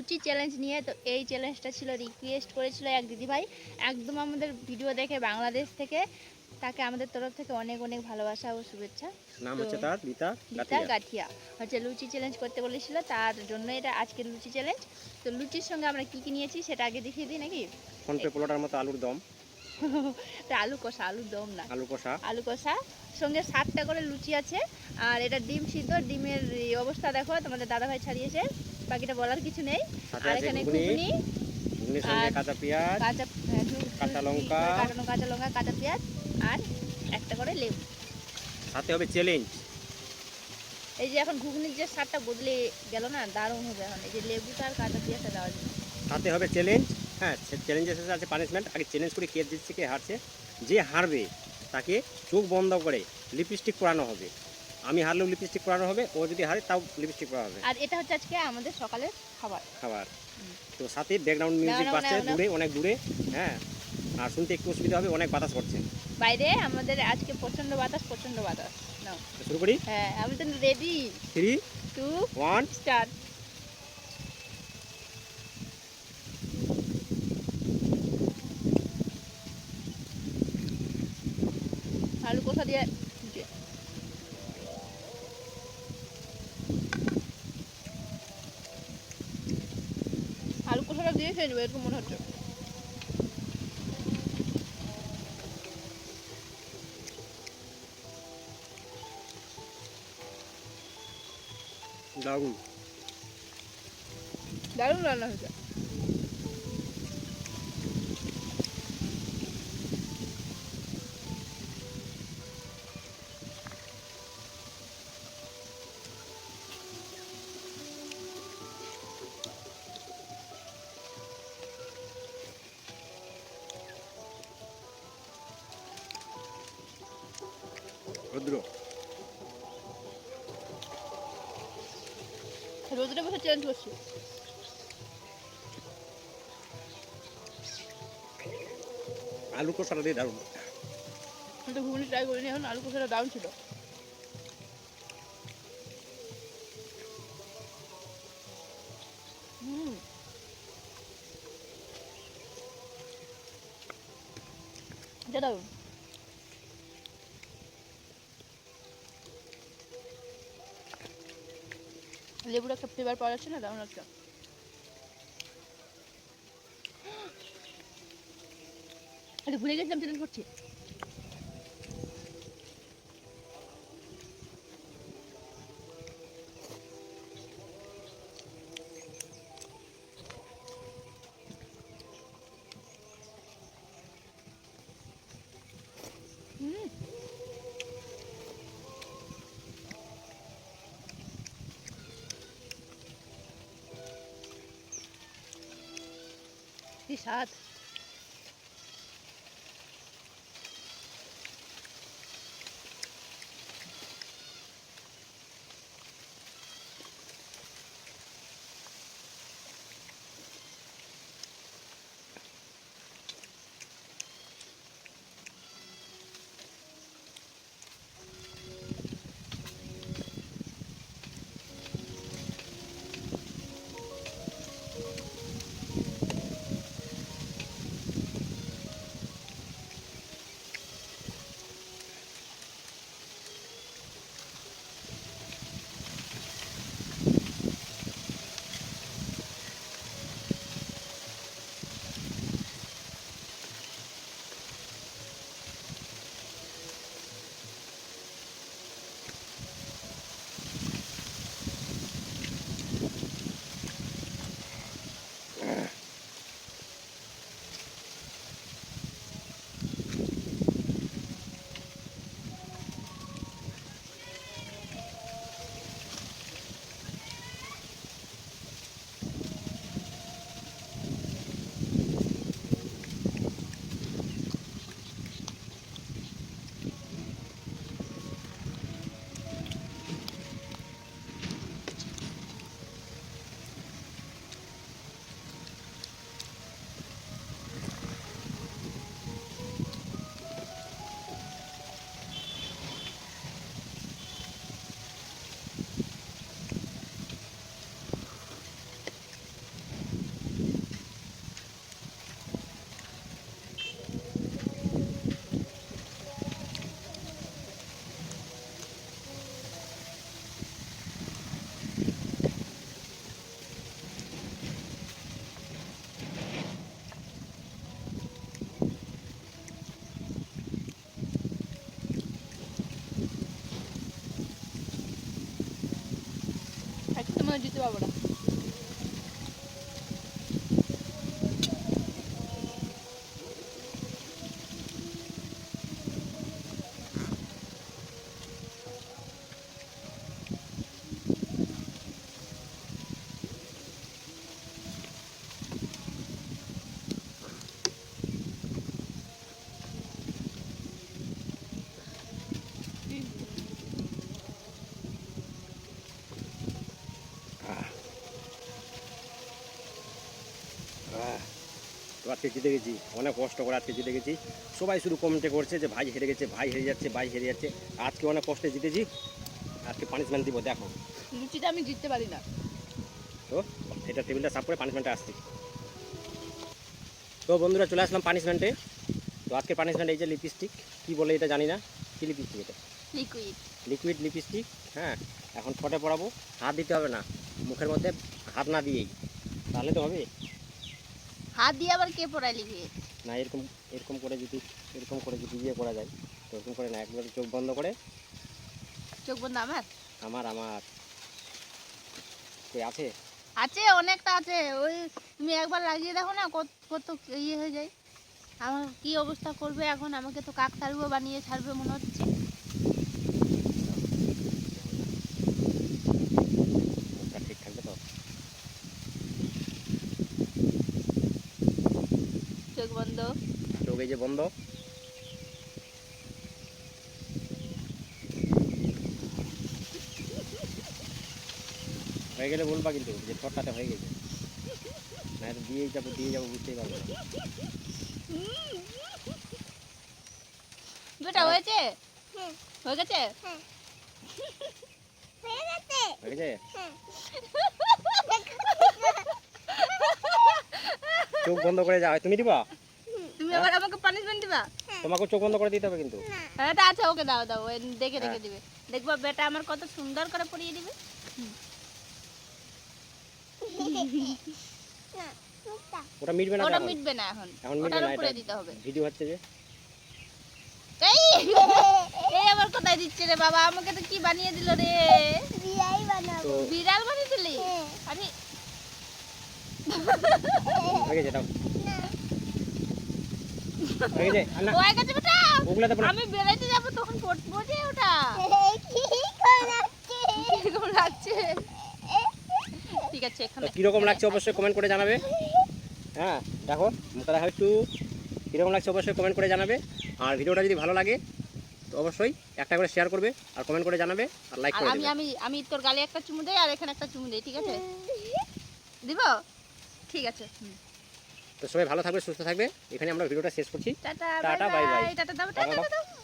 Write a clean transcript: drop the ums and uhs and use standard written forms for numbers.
লুচি challenge নিয়ে। তো এই চ্যালেঞ্জটা ছিল, রিকোয়েস্ট করেছিল এক দিদিভাই, একদম আমাদের ভিডিও দেখে বাংলাদেশ থেকে। তাকে আমাদের তরফ থেকে অনেক অনেক ভালোবাসা ও শুভেচ্ছা। নাম তো হচ্ছে তার রীতা রীতা গাথিয়া। গাঠিয়া হচ্ছে লুচি চ্যালেঞ্জ করতে বলেছিল, তার জন্য এটা আজকের লুচি চ্যালেঞ্জ। তো লুচির সঙ্গে আমরা কি কি নিয়েছি সেটা আগে দেখিয়ে দিই নাকি? ফোনপে পোলোটার মতো আলুর দম, আলু কষা, আলুর দম না, আলু কষা, আলু কষা, সঙ্গে 7টা করে লুচি আছে। আর এটা ডিম সিদ্ধ, ডিমের এই অবস্থা দেখো, তোমাদের দাদাভাই ছাড়িয়েছে, বাকিটা বলার কিছু নেই। সাথে আর আছে এখানে ঘুগনি, ঘুগনি, ঘুগনির সঙ্গে আর কাঁচা পেঁয়াজ, কাঁচা কাঁচা লঙ্কা, কাটানো কাঁচা লঙ্কা, কাঁচা পেঁয়াজ, আর একটা করে লেবু। সাথে হবে চ্যালেঞ্জ। এই যে এখন ঘুগনির যে স্বাদটা বদলে গেল না, দারুণ হবে এখন এই যে লেবুটা আর কাঁচা পেঁয়াজটা দেওয়ার জন্য। সাথে হবে চ্যালেঞ্জ। হ্যাঁ, চ্যালেঞ্জের সাথে আছে পানিশমেন্ট। আগে চ্যালেঞ্জ করে কে জিতছে কে হারছে, যে হারবে তাকে চোখ বন্ধ করে লিপস্টিক পরানো হবে। আমি হারলেও লিপস্টিক পরানো হবে, ও যদি হারে তাও লিপস্টিক পরা হবে। আর এটা হচ্ছে আজকে আমাদের সকালের খাবার। খাবার। তো সাথে ব্যাকগ্রাউন্ড মিউজিক বাজছে দূরে, অনেক দূরে। হ্যাঁ, আর শুনতে একটু অসুবিধা হবে, অনেক বাতাস করছে বাইরে আমাদের আজকে প্রচন্ড বাতাস, প্রচন্ড বাতাস। নাও শুরু করি। হ্যাঁ, আমি তো রেডি। 3, 2, 1। স্টার্ট। আলু কষা দিয়ে আলু কষাটা দিয়ে খেয়ে নেবো এরকম মনে হচ্ছে। দারুণ। দারুণ রান্না হয়েছে। রুদ্র, রোদে বসে চ্যালেঞ্জ করছি। আলু কষাটা দিয়ে দারুণ। আমি তো ঘুগনি ট্রাই করিনি, এখন আলু কষাটা দারুণ ছিল। এটা দারুণ। লেবুর একটা ফ্লেভার পাওয়া যাচ্ছে না, দারুণ একটা। আরে ভুলে গেছিলাম চ্যালেঞ্জ করছি। কি স্বাদ। দিতে পারবো না। তো আজকে জিতে গেছি, অনেক কষ্ট করে আজকে জিতে গেছি। সবাই শুধু কমেন্টে করছে যে ভাই হেরে গেছে, ভাই হেরে যাচ্ছে, ভাই হেরে যাচ্ছে। আজকে অনেক কষ্টে জিতেছি, আজকে পানিশমেন্ট দিব দেখো। লুচিটা আমি জিততে পারি না। তো এটা টেবিলটা সাফ করে পানিশমেন্টে আসছি। তো বন্ধুরা চলে আসলাম পানিশমেন্টে। তো আজকে পানিশমেন্ট এই যে লিপস্টিক, কি বলে এটা জানি না, কি লিপস্টিক এটা? লিকুইড। Liquid lipstick. হ্যাঁ, এখন ঠোঁটে পরাবো। হাত দিতে হবে না, মুখের মধ্যে হাত না দিয়েই, তাহলে তো হবে হাত দিয়ে আবার কে পড়ায় লিকুইড? না। এরকম এরকম করে যদি ইয়ে করা যায়, তো এরকম করে না, একবার চোখ বন্ধ করে। চোখ বন্ধ আমার? আমার কই আছে? আছে, অনেকটা আছে। ওই তুমি একবার লাগিয়ে দেখো না, কত কত ইয়ে হয়ে যায়। আমার কি অবস্থা করবে এখন, আমাকে তো কাক তাড়ুয়া বানিয়ে ছাড়বে মনে হচ্ছে। মুখটা ঠিক থাকবে তো? চোখ বন্ধ। চোখ এই যে বন্ধ। হয়ে গেলে বলবা কিন্তু যে ঠোঁটটাতে হয়ে গেছে, না এটা দিয়েই যাবো বুঝতেই পারবো না। দুটা হয়েছে? হয়ে গেছে? হয়ে গেছে? চোখ বন্ধ করে যাও, তুমি দিবা? তুমি আবার আমাকে পানিশমেন্ট দিবা? তোমাকে চোখ বন্ধ করে দিতে হবে কিন্তু। হ্যাঁ তা আচ্ছা, ওকে দাও দাও, ওই দেখে হ্যাঁ। দিবে। দেখবা বেটা আমার কত সুন্দর করে পরিয়ে দিবে। ওটা মিটবে না তো ওটা এখন। মিটবে না এখন, এখন মিটবে ওটার না, উপরে এটা দিতে হবে। ভিডিও হচ্ছে যে। এই এই আবার কোথায় দিচ্ছে রে বাবা, আমাকে তো কি বানিয়ে দিল রে। তো বিড়াল বানিয়ে দিলি? আরে হয়ে গেছে, দাও। হয়ে গেছে? আর না, হয়ে গেছে বেটা। ওগুলা তো আমি বেড়াইতে যাবো তখন পড়বো যে ওটা। কিরকম লাগছে? ঠিক আছে, তো এখানে কীরকম লাগছে অবশ্যই কমেন্ট করে জানাবে। হ্যাঁ দেখো মুখটা দেখা একটু, কীরকম লাগছে অবশ্যই কমেন্ট করে জানাবে। আর ভিডিওটা যদি ভালো লাগে তো অবশ্যই একটা করে শেয়ার করবে, আর কমেন্ট করে জানাবে, আর লাইক আর করে আমি দেবে। আমি আমি তোর গালে একটা চুমু দেই আর এখানে একটা চুমু দেই, ঠিক আছে? দিব? ঠিক আছে। তো সবাই ভালো থাকবে, সুস্থ থাকবে। এখানে আমরা ভিডিওটা শেষ করছি। Tata tata, bye bye bye. Bye. Tata দাও, টাটা টাটা দাও। দাও।